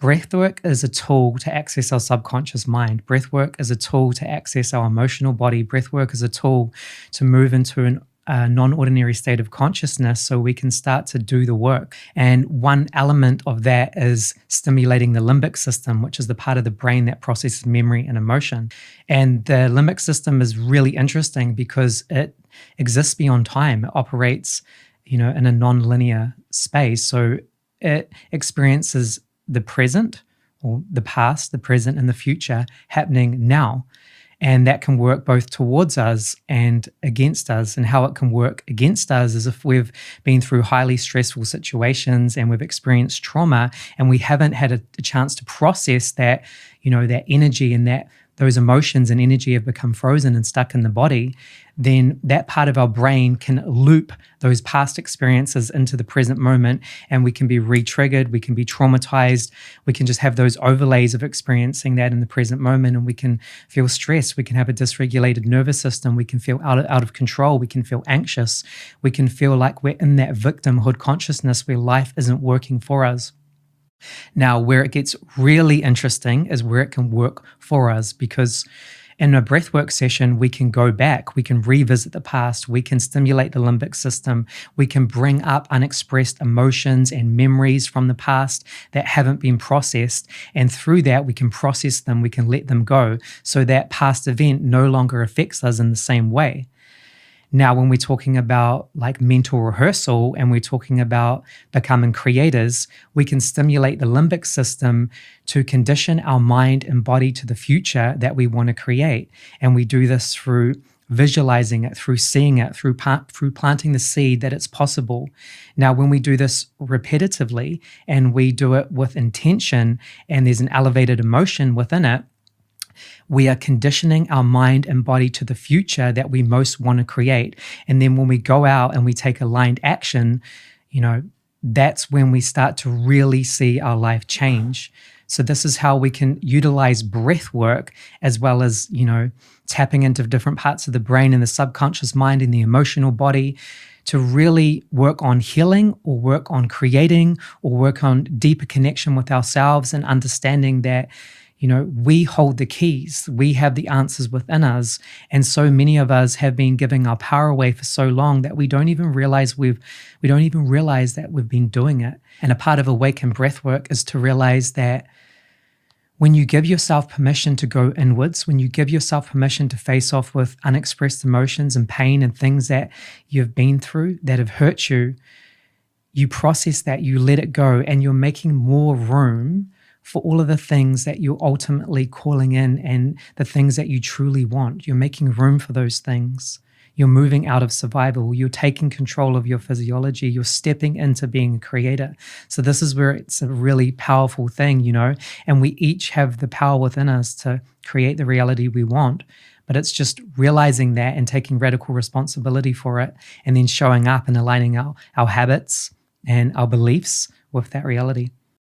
Breathwork is a tool to access our subconscious mind. Breathwork is a tool to access our emotional body. Breathwork is a tool to move into a non-ordinary state of consciousness so we can start to do the work. And one element of that is stimulating the limbic system, which is the part of the brain that processes memory and emotion. And the limbic system is really interesting because it exists beyond time. It operates, in a non-linear space. So it experiences the present or the past, the present, and the future happening now. And that can work both towards us and against us. And how it can work against us is if we've been through highly stressful situations and we've experienced trauma and we haven't had a chance to process that, that energy and those emotions and energy have become frozen and stuck in the body, then that part of our brain can loop those past experiences into the present moment, and we can be re-triggered, we can be traumatized, we can just have those overlays of experiencing that in the present moment, and we can feel stressed, we can have a dysregulated nervous system, we can feel out of control, we can feel anxious, we can feel like we're in that victimhood consciousness where life isn't working for us. Now, where it gets really interesting is where it can work for us, because in a breathwork session, we can go back, we can revisit the past, we can stimulate the limbic system, we can bring up unexpressed emotions and memories from the past that haven't been processed. And through that, we can process them, we can let them go so that past event no longer affects us in the same way. Now, when we're talking about like mental rehearsal and we're talking about becoming creators, we can stimulate the limbic system to condition our mind and body to the future that we want to create. And we do this through visualizing it, through seeing it, through planting the seed that it's possible. Now, when we do this repetitively and we do it with intention and there's an elevated emotion within it, we are conditioning our mind and body to the future that we most want to create. And then when we go out and we take aligned action, that's when we start to really see our life change. So this is how we can utilize breath work as well as, tapping into different parts of the brain and the subconscious mind and the emotional body to really work on healing or work on creating or work on deeper connection with ourselves and understanding that we hold the keys. We have the answers within us. And so many of us have been giving our power away for so long that we don't even realize that we've been doing it. And a part of Awaken Breathwork is to realize that when you give yourself permission to go inwards, when you give yourself permission to face off with unexpressed emotions and pain and things that you've been through that have hurt you, you process that, you let it go, and you're making more room for all of the things that you're ultimately calling in and the things that you truly want. You're making room for those things. You're moving out of survival. You're taking control of your physiology. You're stepping into being a creator. So this is where it's a really powerful thing, and we each have the power within us to create the reality we want. But it's just realizing that and taking radical responsibility for it, and then showing up and aligning our habits and our beliefs with that reality.